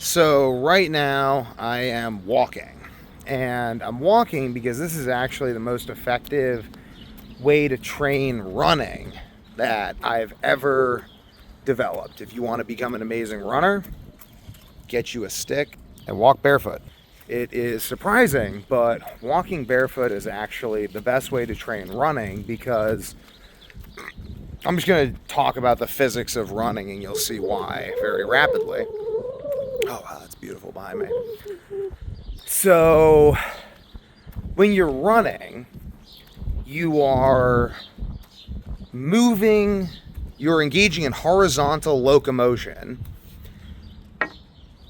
So right now I am walking, and I'm walking because this is actually the most effective way to train running that I've ever developed. If you want to become an amazing runner, get you a stick and walk barefoot. It is surprising, but walking barefoot is actually the best way to train running because I'm just going to talk about the physics of running and you'll see why very rapidly. Oh, wow, that's beautiful behind me. So, when you're running, you are moving, you're engaging in horizontal locomotion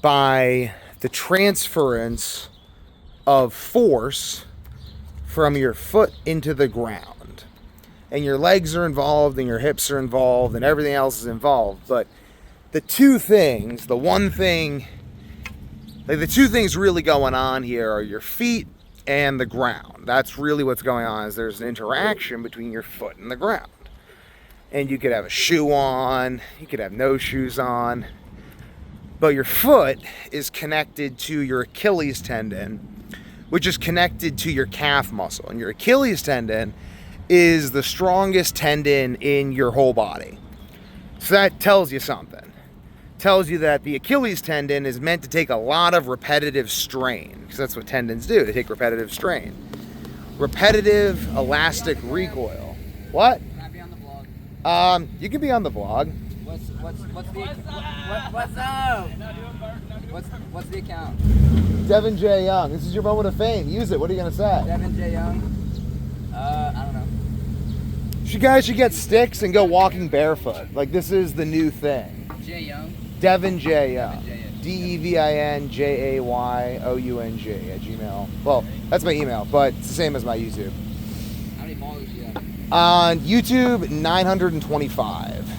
by the transference of force from your foot into the ground. And your legs are involved, and your hips are involved, and everything else is involved. But the two things really going on here are your feet and the ground. That's really what's going on, is there's an interaction between your foot and the ground. And you could have a shoe on, you could have no shoes on, but your foot is connected to your Achilles tendon, which is connected to your calf muscle. And your Achilles tendon is the strongest tendon in your whole body. So that tells you something. Tells you that the Achilles tendon is meant to take a lot of repetitive strain, because that's what tendons do. They take repetitive strain. Repetitive elastic recoil. What? Can I be on the vlog? You can be on the vlog. What's the account? Devin J. Young. This is your moment of fame. Use it. What are you gonna say? Devin J. Young. I don't know. You guys should get sticks and go walking barefoot. Like, this is the new thing. J. Young. Devin J. Young. Devin J. Young. DEVINJAYOUNG at Gmail. Well, that's my email, but it's the same as my YouTube. How many followers do you have? On YouTube, 925.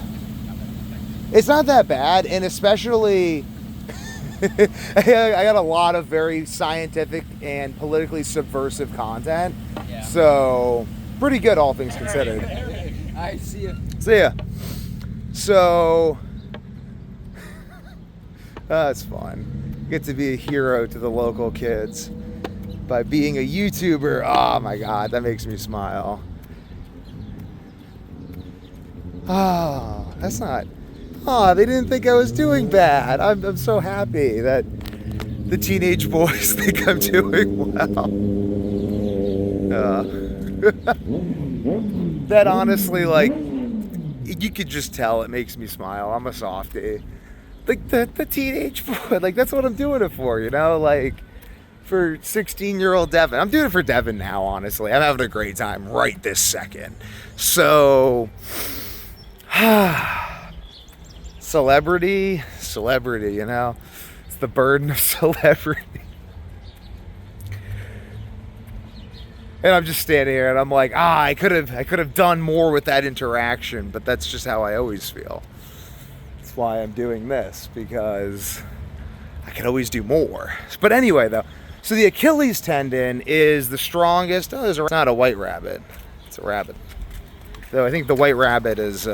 It's not that bad, and especially I got a lot of very scientific and politically subversive content. Yeah. So, pretty good, all things considered. Alright, see ya. See ya. So, that's fun. Get to be a hero to the local kids by being a YouTuber. Oh my God, that makes me smile. Oh, that's not. Oh, they didn't think I was doing bad. I'm so happy that the teenage boys think I'm doing well. That honestly, like, you could just tell it makes me smile. I'm a softie. Like, the teenage boy, like, that's what I'm doing it for, you know? Like, for 16-year-old Devin. I'm doing it for Devin now, honestly. I'm having a great time right this second. So, celebrity, you know? It's the burden of celebrity. And I'm just standing here and I'm like, I could have done more with that interaction, but that's just how I always feel. That's why I'm doing this, because I could always do more. But anyway, though, so the Achilles tendon is the strongest. Oh, it's not a white rabbit. It's a rabbit. Though I think the white rabbit is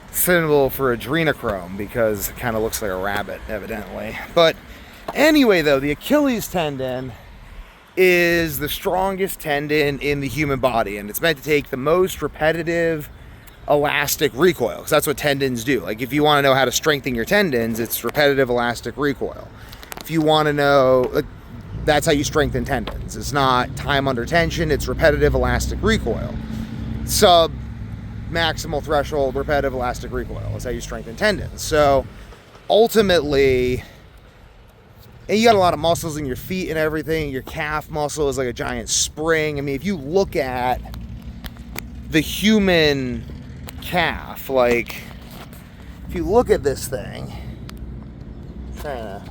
symbol for adrenochrome, because it kind of looks like a rabbit, evidently. But anyway, though, the Achilles tendon is the strongest tendon in the human body, and it's meant to take the most repetitive elastic recoil, because that's what tendons do. Like, if you want to know how to strengthen your tendons, it's repetitive elastic recoil. If you want to know, like, that's how you strengthen tendons. It's not time under tension, it's repetitive elastic recoil. Sub maximal threshold repetitive elastic recoil is how you strengthen tendons. So ultimately, and you got a lot of muscles in your feet and everything. Your calf muscle is like a giant spring. I mean, if you look at the human calf, like, if you look at this thing, I'm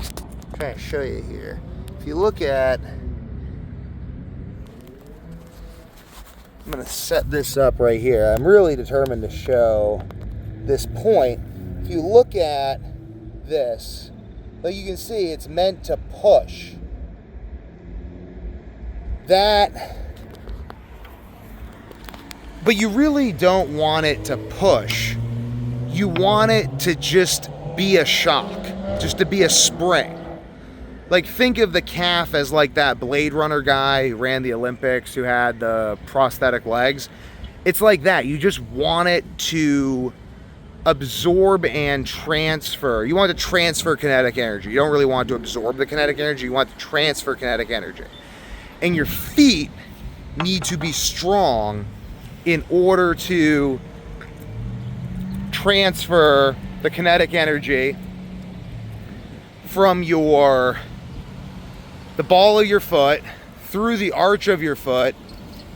trying to show you here. If you look at, I'm going to set this up right here. I'm really determined to show this point. If you look at this, like, you can see it's meant to push. That, but you really don't want it to push. You want it to just be a shock. just to be a spring. Like, think of the calf as like that Blade Runner guy who ran the Olympics, who had the prosthetic legs. It's like that. You just want it to absorb and transfer. You want to transfer kinetic energy. You don't really want to absorb the kinetic energy. You want to transfer kinetic energy. And your feet need to be strong in order to transfer the kinetic energy from the ball of your foot through the arch of your foot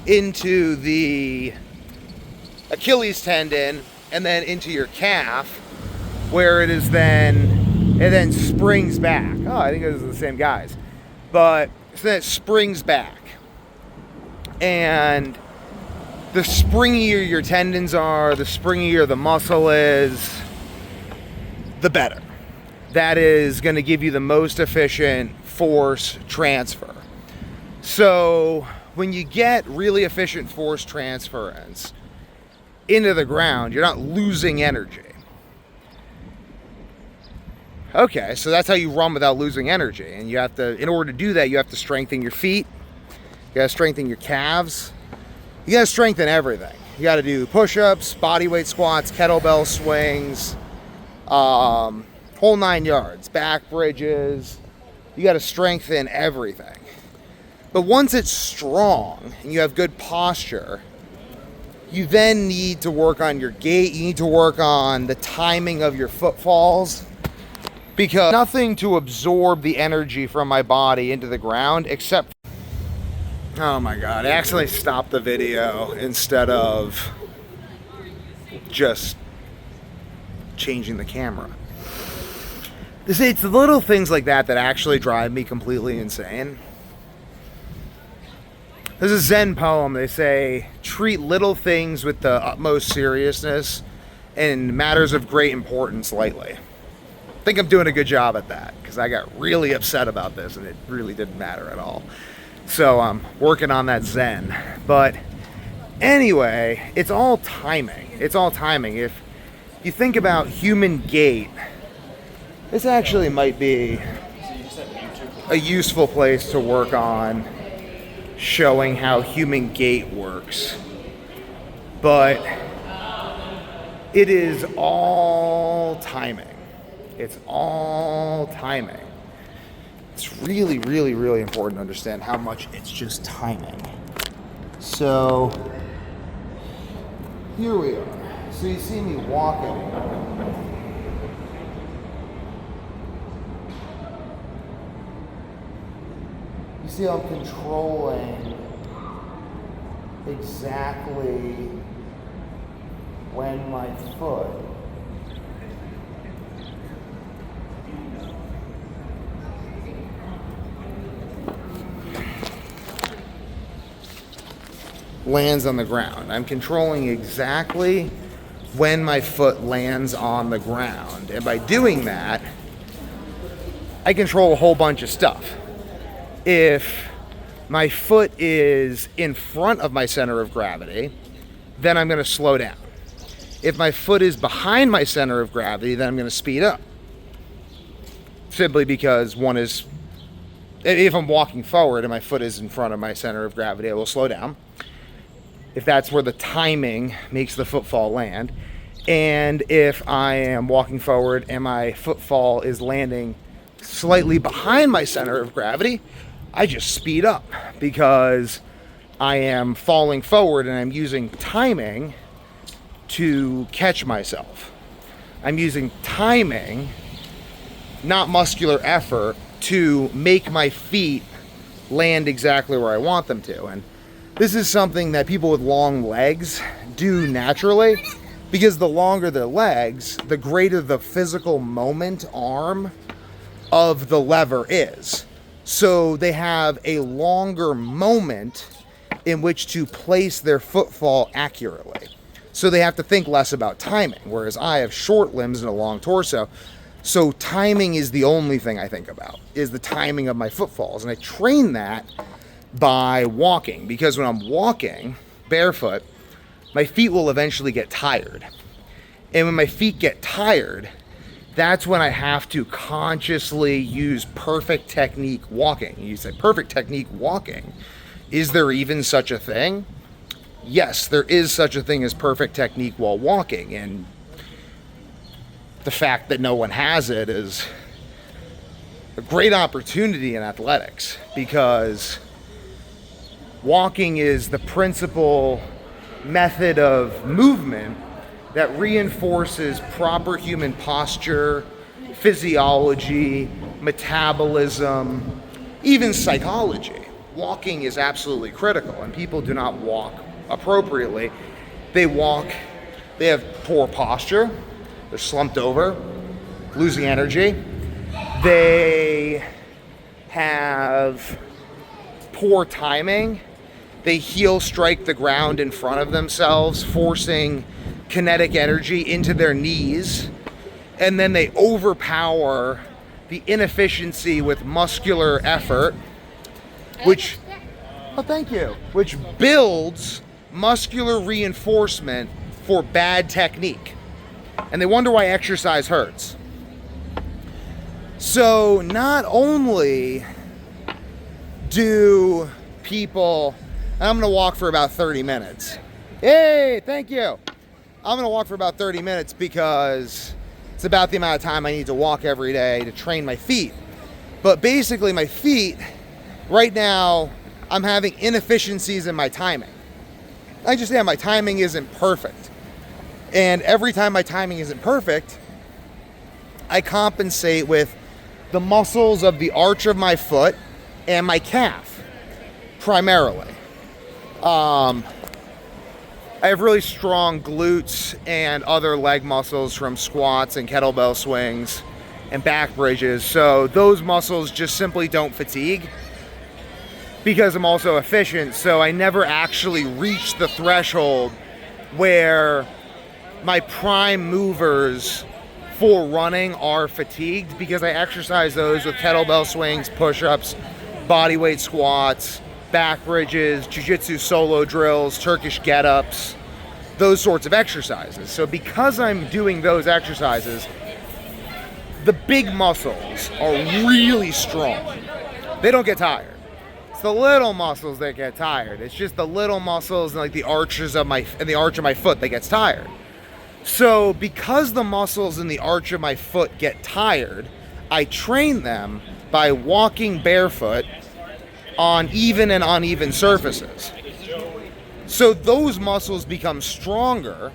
into the Achilles tendon and then into your calf, where it then springs back. Oh, I think those are the same guys. But so then it springs back. And the springier your tendons are, the springier the muscle is, the better. That is going to give you the most efficient force transfer. So when you get really efficient force transference into the ground, you're not losing energy. Okay, so that's how you run without losing energy. And you have to, in order to do that, you have to strengthen your feet. You got to strengthen your calves. You got to strengthen everything. You got to do push-ups, body weight squats, kettlebell swings, whole 9 yards, back bridges. You got to strengthen everything. But once it's strong and you have good posture, you then need to work on your gait. You need to work on the timing of your footfalls, because nothing to absorb the energy from my body into the ground except... Oh my God, I accidentally stopped the video instead of just changing the camera. It's the little things like that that actually drive me completely insane. There's a Zen poem. They say, treat little things with the utmost seriousness and matters of great importance lightly. I think I'm doing a good job at that, because I got really upset about this and it really didn't matter at all. So I'm working on that Zen. But anyway, it's all timing. It's all timing. If you think about human gait, this actually might be a useful place to work on showing how human gait works. But it is all timing. It's all timing. It's really, really, really important to understand how much it's just timing. So, here we are. So you see me walking. You see I'm controlling exactly when my foot lands on the ground. I'm controlling exactly when my foot lands on the ground. And by doing that, I control a whole bunch of stuff. If my foot is in front of my center of gravity, then I'm going to slow down. If my foot is behind my center of gravity, then I'm going to speed up. Simply because if I'm walking forward and my foot is in front of my center of gravity, I will slow down. If that's where the timing makes the footfall land. And if I am walking forward and my footfall is landing slightly behind my center of gravity, I just speed up, because I am falling forward and I'm using timing to catch myself. I'm using timing, not muscular effort, to make my feet land exactly where I want them to. And this is something that people with long legs do naturally, because the longer their legs, the greater the physical moment arm of the lever is. So they have a longer moment in which to place their footfall accurately. So they have to think less about timing, whereas I have short limbs and a long torso. So timing is the only thing I think about, is the timing of my footfalls. And I train that by walking, because when I'm walking barefoot, my feet will eventually get tired. And when my feet get tired, that's when I have to consciously use perfect technique walking. You say perfect technique walking. Is there even such a thing? Yes, there is such a thing as perfect technique while walking, and the fact that no one has it is a great opportunity in athletics, because walking is the principal method of movement that reinforces proper human posture, physiology, metabolism, even psychology. Walking is absolutely critical, and people do not walk appropriately. They have poor posture, they're slumped over, losing energy. They have poor timing. They heel strike the ground in front of themselves, forcing kinetic energy into their knees, and then they overpower the inefficiency with muscular effort, which builds muscular reinforcement for bad technique. And they wonder why exercise hurts. So not only do people, and I'm gonna walk for about 30 minutes. Hey, thank you. I'm gonna walk for about 30 minutes because it's about the amount of time I need to walk every day to train my feet. But basically my feet, right now, I'm having inefficiencies in my timing. I understand my timing isn't perfect. And every time my timing isn't perfect, I compensate with the muscles of the arch of my foot and my calf, primarily. I have really strong glutes and other leg muscles from squats and kettlebell swings and back bridges. So those muscles just simply don't fatigue because I'm also efficient. So I never actually reach the threshold where my prime movers for running are fatigued, because I exercise those with kettlebell swings, push-ups, bodyweight squats, back bridges, jiu-jitsu solo drills, Turkish get-ups, those sorts of exercises. So because I'm doing those exercises, the big muscles are really strong. They don't get tired. It's the little muscles that get tired. It's just the little muscles and like the arches of my arch of my foot that gets tired. So because the muscles in the arch of my foot get tired, I train them by walking barefoot on even and uneven surfaces. So those muscles become stronger,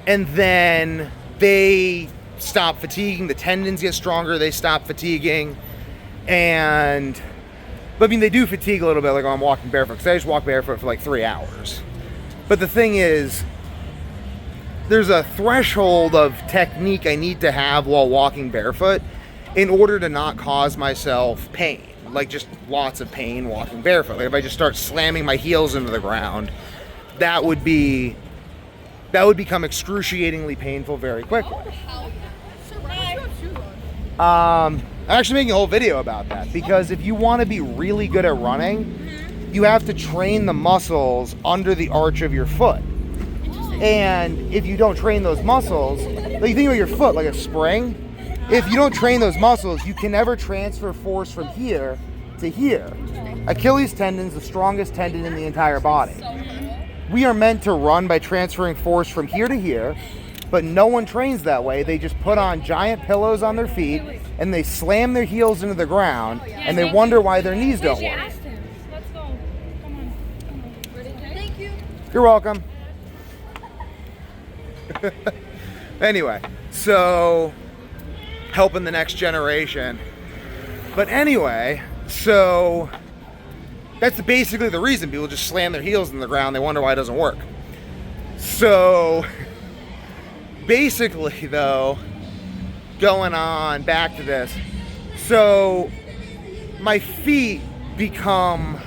and then they stop fatiguing. The tendons get stronger, they stop fatiguing. But I mean, they do fatigue a little bit, like when I'm walking barefoot, because I just walk barefoot for like 3 hours. But the thing is, there's a threshold of technique I need to have while walking barefoot in order to not cause myself pain. Like just lots of pain walking barefoot. Like if I just start slamming my heels into the ground, that would become excruciatingly painful very quickly. I'm actually making a whole video about that, because if you want to be really good at running, you have to train the muscles under the arch of your foot. And if you don't train those muscles, like you think about your foot like a spring, if you don't train those muscles, you can never transfer force from here to here. Achilles tendon is the strongest tendon in the entire body. We are meant to run by transferring force from here to here, but no one trains that way. They just put on giant pillows on their feet and they slam their heels into the ground and they wonder why their knees don't work. Let's go. Come on. Thank you. You're welcome. Anyway, so helping the next generation. But anyway, so that's basically the reason people just slam their heels in the ground. They wonder why it doesn't work. So basically, though, going on back to this, so my feet become,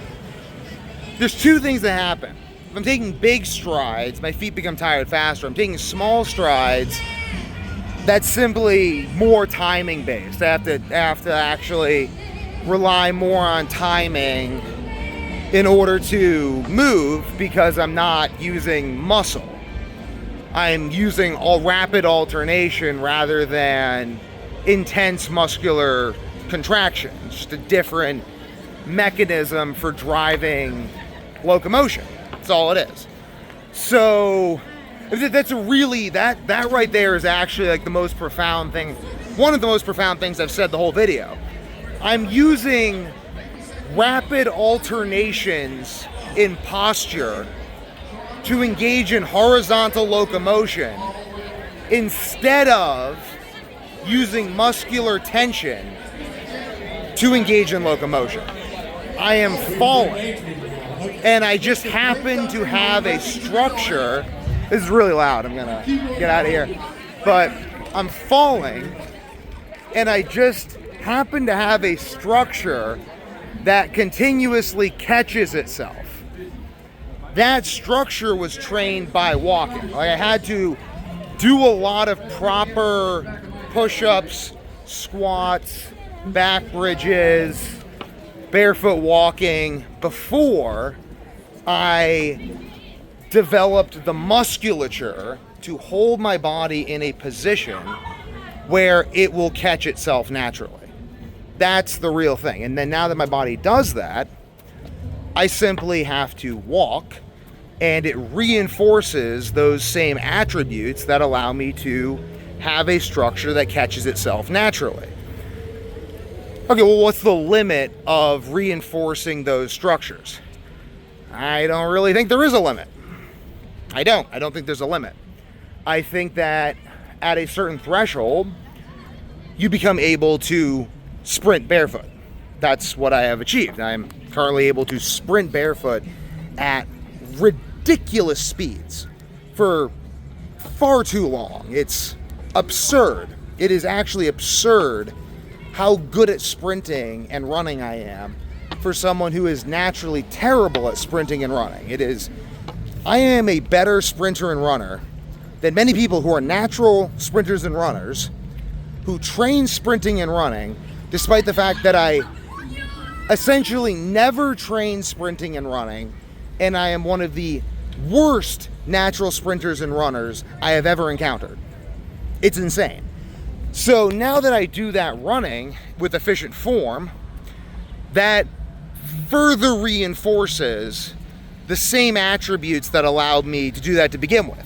there's two things that happen. If I'm taking big strides, my feet become tired faster. I'm taking small strides, that's simply more timing based. I have to actually rely more on timing in order to move, because I'm not using muscle. I'm using all rapid alternation rather than intense muscular contraction. It's just a different mechanism for driving locomotion. That's all it is. So that's a really, that right there is actually like the most profound thing, one of the most profound things I've said the whole video. I'm using rapid alternations in posture to engage in horizontal locomotion instead of using muscular tension to engage in locomotion. I am falling, and I just happen to have a structure. This is really loud. I'm gonna get out of here. But I'm falling, and I just happen to have a structure that continuously catches itself. That structure was trained by walking. Like, I had to do a lot of proper push-ups, squats, back bridges, barefoot walking before I developed the musculature to hold my body in a position where it will catch itself naturally. That's the real thing. And then now that my body does that, I simply have to walk, and it reinforces those same attributes that allow me to have a structure that catches itself naturally. Okay, well, what's the limit of reinforcing those structures? I don't really think there is a limit. I don't think there's a limit. I think that at a certain threshold, you become able to sprint barefoot. That's what I have achieved. I'm currently able to sprint barefoot at ridiculous speeds for far too long. It's absurd. It is actually absurd how good at sprinting and running I am for someone who is naturally terrible at sprinting and running. I am a better sprinter and runner than many people who are natural sprinters and runners who train sprinting and running, despite the fact that I essentially never trained sprinting and running, and I am one of the worst natural sprinters and runners I have ever encountered. It's insane. So now that I do that running with efficient form, that further reinforces the same attributes that allowed me to do that to begin with.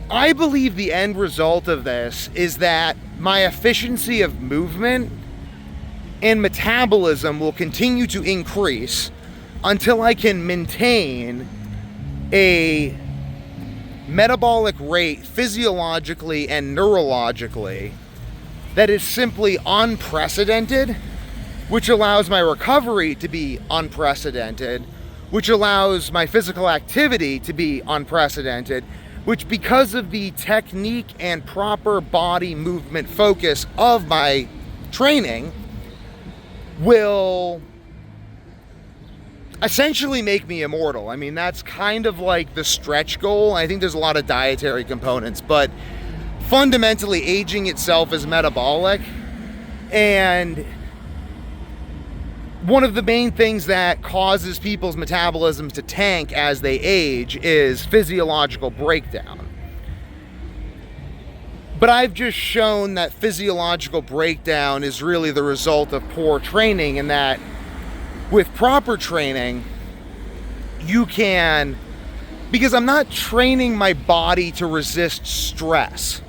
I believe the end result of this is that my efficiency of movement and metabolism will continue to increase until I can maintain a metabolic rate physiologically and neurologically that is simply unprecedented, which allows my recovery to be unprecedented, which allows my physical activity to be unprecedented, which, because of the technique and proper body movement focus of my training, will essentially make me immortal. I mean, that's kind of like the stretch goal. I think there's a lot of dietary components, but fundamentally aging itself is metabolic, and one of the main things that causes people's metabolisms to tank as they age is physiological breakdown. But I've just shown that physiological breakdown is really the result of poor training, and that with proper training, you can, because I'm not training my body to resist stress.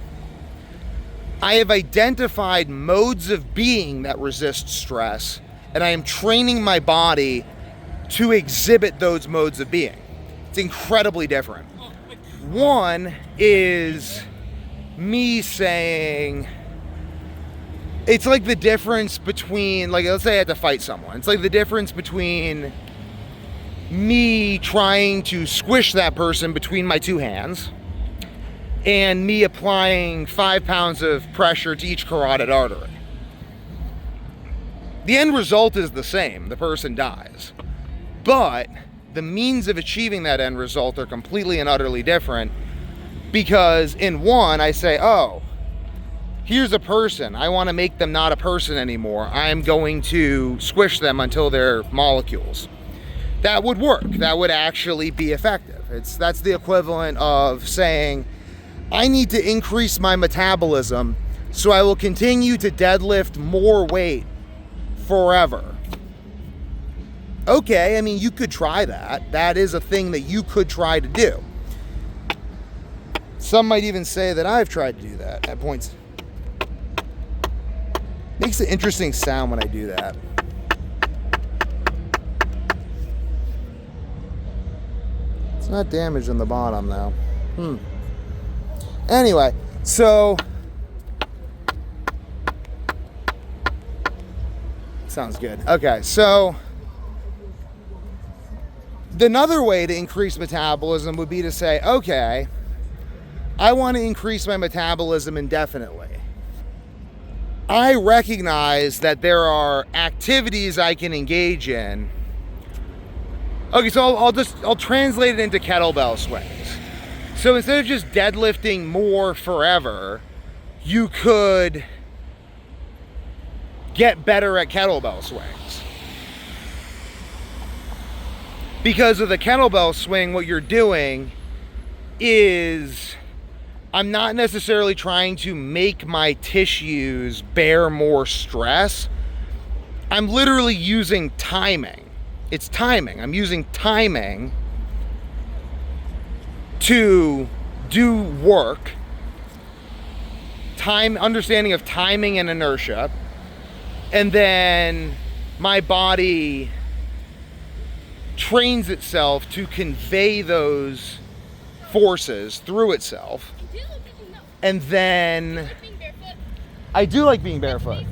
I have identified modes of being that resist stress, and I am training my body to exhibit those modes of being. It's incredibly different. One is me saying, it's like the difference between, like, let's say I had to fight someone. It's like the difference between me trying to squish that person between my two hands and me applying 5 pounds of pressure to each carotid artery. The end result is the same. The person dies. But the means of achieving that end result are completely and utterly different, because in one, I say, oh, here's a person. I want to make them not a person anymore. I'm going to squish them until they're molecules. That would work. That would actually be effective. That's the equivalent of saying, I need to increase my metabolism, so I will continue to deadlift more weight forever. Okay, I mean, you could try that. That is a thing that you could try to do. Some might even say that I've tried to do that at points. Makes an interesting sound when I do that. It's not damaged on the bottom though. Anyway, so sounds good. Okay, so another way to increase metabolism would be to say, okay, I want to increase my metabolism indefinitely. I recognize that there are activities I can engage in. Okay, so I'll translate it into kettlebell swings. So instead of just deadlifting more forever, you could get better at kettlebell swings. Because of the kettlebell swing, what you're doing is, I'm not necessarily trying to make my tissues bear more stress. I'm literally using timing. It's timing. I'm using timing to do work. Understanding of timing and inertia. And then my body trains itself to convey those forces through itself. And then I do like being barefoot.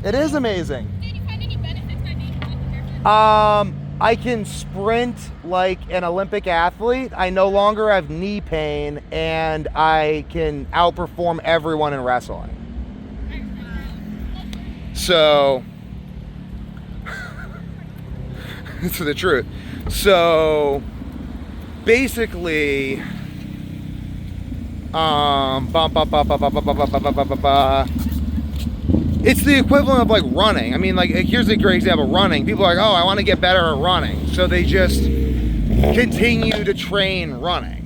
It is amazing. Did you find any benefits by being barefoot? I can sprint like an Olympic athlete. I no longer have knee pain, and I can outperform everyone in wrestling. So it's the truth. So basically, it's the equivalent of like running. I mean, like, here's a great example. Running. People are like, oh, I want to get better at running. So they just continue to train running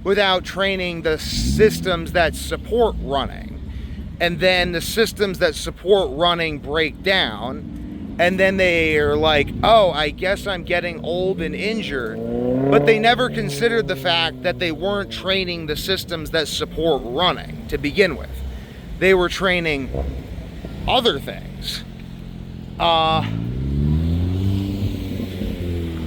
without training the systems that support running. And then the systems that support running break down. And then they are like, oh, I guess I'm getting old and injured. But they never considered the fact that they weren't training the systems that support running to begin with. They were training other things.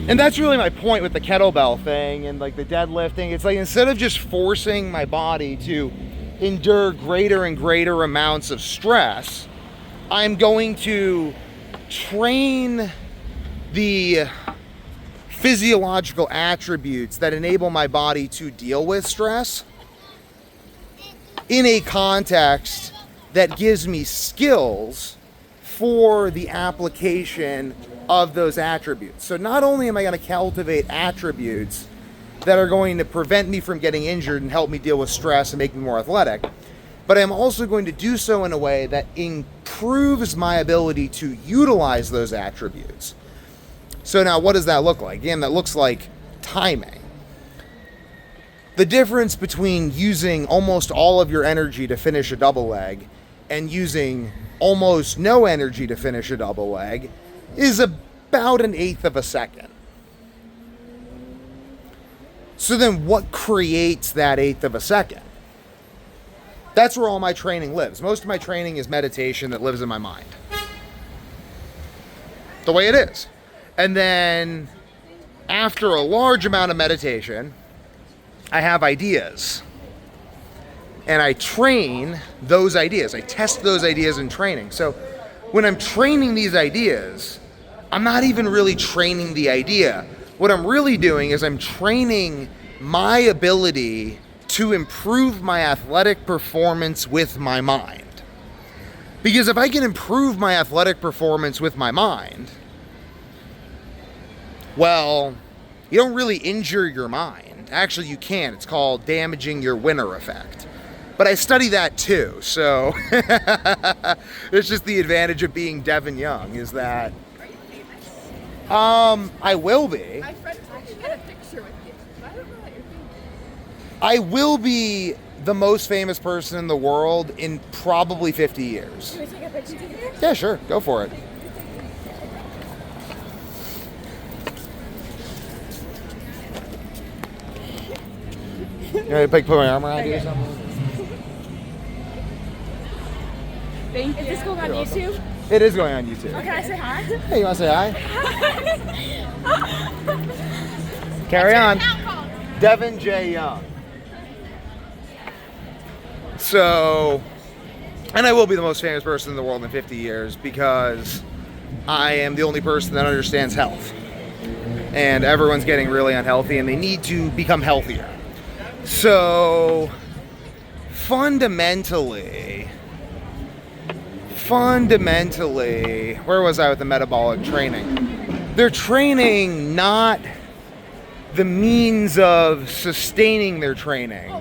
And that's really my point with the kettlebell thing and like the deadlifting. It's like, instead of just forcing my body to endure greater and greater amounts of stress, I'm going to train the physiological attributes that enable my body to deal with stress in a context that gives me skills for the application of those attributes. So not only am I going to cultivate attributes that are going to prevent me from getting injured and help me deal with stress and make me more athletic, but I'm also going to do so in a way that improves my ability to utilize those attributes. So now what does that look like? Again, that looks like timing. The difference between using almost all of your energy to finish a double leg and using almost no energy to finish a double leg is about 1/8 of a second. So then what creates that 1/8 of a second? That's where all my training lives. Most of my training is meditation that lives in my mind. The way it is. And then after a large amount of meditation, I have ideas. And I train those ideas. I test those ideas in training. So when I'm training these ideas, I'm not even really training the idea. What I'm really doing is I'm training my ability to improve my athletic performance with my mind. Because if I can improve my athletic performance with my mind, well, you don't really injure your mind. Actually, you can. It's called damaging your winner effect. But I study that too, so it's just the advantage of being Devin Young is that Are you famous? I will be. My friend actually had a picture with you. I don't know I will be the most famous person in the world in probably 50 years. Can we take a picture together? Yeah, sure. Go for it. You want me to put my arm around you or something? Thank you. Is this going on You're YouTube? welcome. It is going on YouTube. Oh, can I say hi? Hey, you want to say hi? Carry on. Devin J. Young. So, and I will be the most famous person in the world in 50 years because I am the only person that understands health. And everyone's getting really unhealthy and they need to become healthier. So, fundamentally, where was I with the metabolic training? They're training not the means of sustaining their training.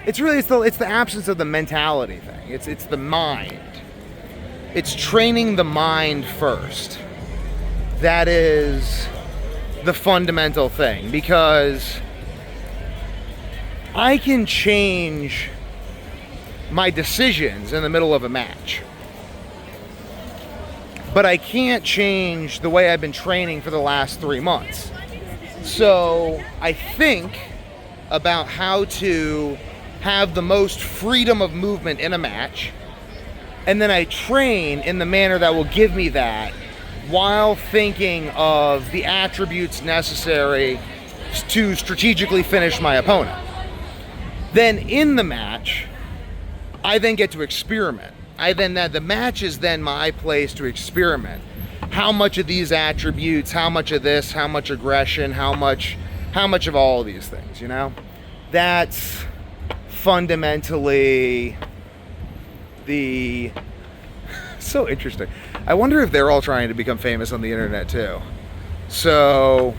It's the absence of the mentality thing. It's the mind. It's training the mind first. That is the fundamental thing, because I can change my decisions in the middle of a match, but I can't change the way I've been training for the last 3 months. So I think about how to have the most freedom of movement in a match, and then I train in the manner that will give me that while thinking of the attributes necessary to strategically finish my opponent. Then in the match, I then get to experiment. The match is then my place to experiment. How much of these attributes, how much of this, how much aggression, how much of all of these things, you know? That's fundamentally the... So interesting. I wonder if they're all trying to become famous on the internet too. So...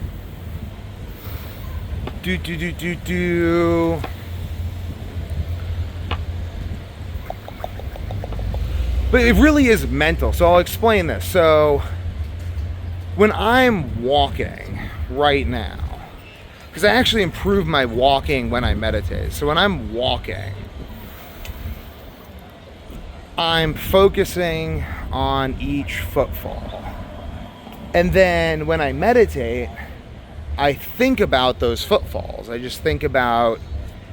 But it really is mental. So I'll explain this. So when I'm walking right now, because I actually improve my walking when I meditate. So when I'm walking, I'm focusing on each footfall. And then when I meditate, I think about those footfalls. I think about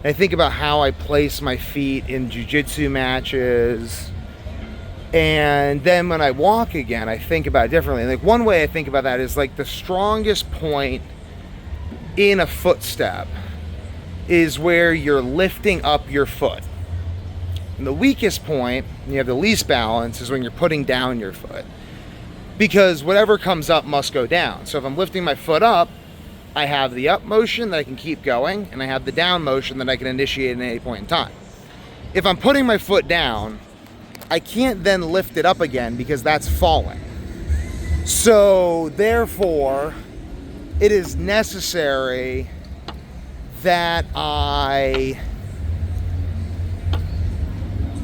how I place my feet in jiu-jitsu matches. And then when I walk again, I think about it differently. Like one way I think about that is like the strongest point in a footstep is where you're lifting up your foot. And the weakest point, and you have the least balance, is when you're putting down your foot. Because whatever comes up must go down. So if I'm lifting my foot up, I have the up motion that I can keep going, and I have the down motion that I can initiate at any point in time. If I'm putting my foot down, I can't then lift it up again because that's falling. So therefore, it is necessary that I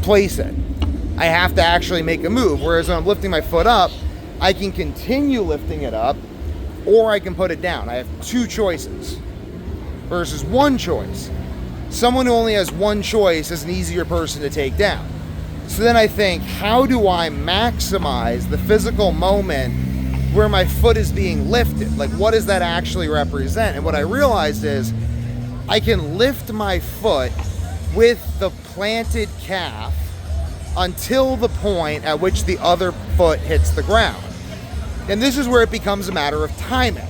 place it. I have to actually make a move. Whereas when I'm lifting my foot up, I can continue lifting it up, or I can put it down. I have two choices versus one choice. Someone who only has one choice is an easier person to take down. So then I think, how do I maximize the physical moment where my foot is being lifted? Like, what does that actually represent? And what I realized is I can lift my foot with the planted calf until the point at which the other foot hits the ground. And this is where it becomes a matter of timing,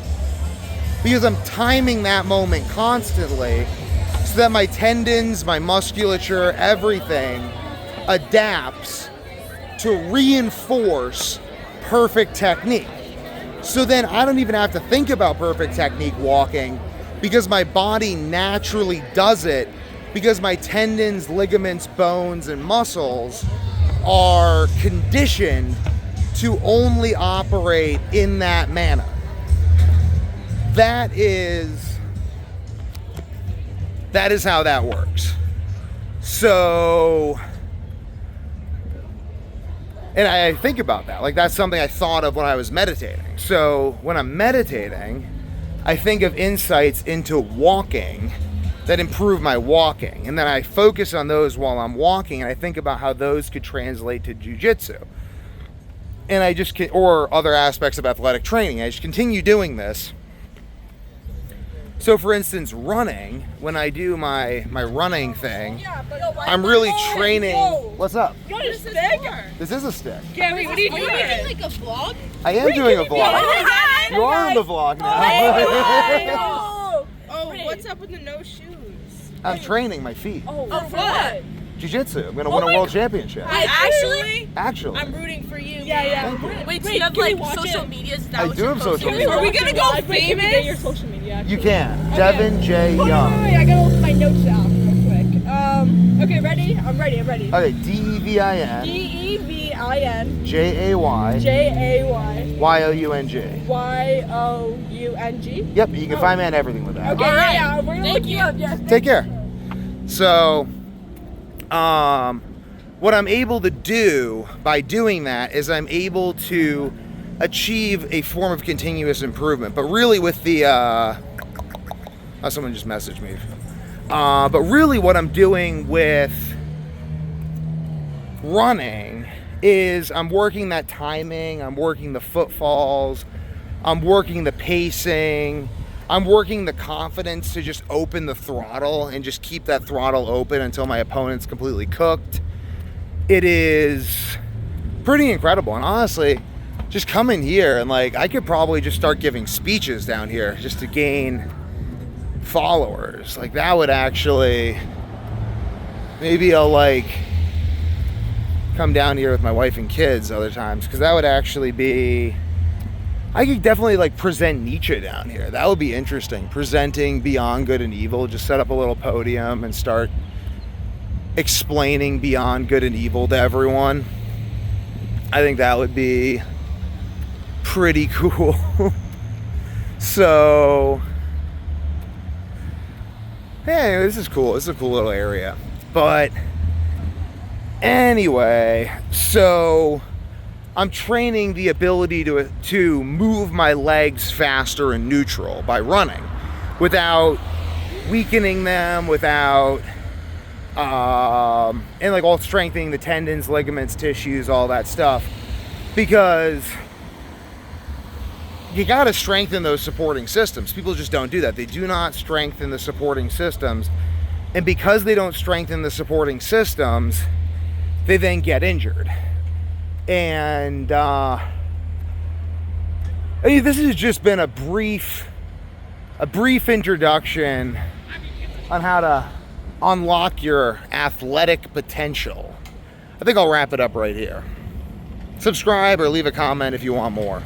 because I'm timing that moment constantly so that my tendons, my musculature, everything adapts to reinforce perfect technique. So then I don't even have to think about perfect technique walking, because my body naturally does it, because my tendons, ligaments, bones, and muscles are conditioned to only operate in that manner. That is how that works. So, and I think about that. Like, that's something I thought of when I was meditating. So when I'm meditating, I think of insights into walking that improve my walking. And then I focus on those while I'm walking, and I think about how those could translate to jiu-jitsu. And I just, or other aspects of athletic training. I just continue doing this. So for instance, running, when I do my running thing, I'm really training. What's up? What is this for? This is a stick. Gabby, what are you doing? Are you doing like a vlog? I am doing a vlog. You are in the vlog now. Oh, what's up with the no shoes? I'm training my feet. Oh, for what? Jiu-jitsu. I'm going to win a world championship. Actually? Actually. I'm rooting for you. Yeah. Wait, do you have like social media? Is that I what do you're have social posting? media. Are we gonna go Wait, famous? can we Get your social media. You can. Devin J. Young. Wait, I gotta look my notes out real quick. Okay, ready? I'm ready. Okay, D-E-V-I-N. D-E-V-I-N. J-A-Y. J-A-Y. Y-O-U-N-G. Y-O-U-N-G. Yep, you can find me on everything with that. Okay, All right. yeah, we're gonna look you up. Yes. Take care. So, what I'm able to do by doing that is I'm able to achieve a form of continuous improvement. But really with the, someone just messaged me. But really what I'm doing with running is I'm working that timing, I'm working the footfalls, I'm working the pacing, I'm working the confidence to just open the throttle and just keep that throttle open until my opponent's completely cooked. It is pretty incredible. And honestly, just coming here and like, I could probably just start giving speeches down here just to gain followers. Like that would actually, maybe I'll like come down here with my wife and kids other times, because that would actually be, I could definitely like present Nietzsche down here. That would be interesting. Presenting Beyond Good and Evil, just set up a little podium and start explaining Beyond Good and Evil to everyone. I think that would be pretty cool. So, hey, this is cool. This is a cool little area. But anyway, so I'm training the ability to move my legs faster in neutral by running without weakening them, without and like all strengthening the tendons, ligaments, tissues, all that stuff, because you got to strengthen those supporting systems. People just don't do that. They do not strengthen the supporting systems, and because they don't strengthen the supporting systems, they then get injured. And I mean, this has just been a brief introduction on how to unlock your athletic potential. I think I'll wrap it up right here. Subscribe or leave a comment if you want more.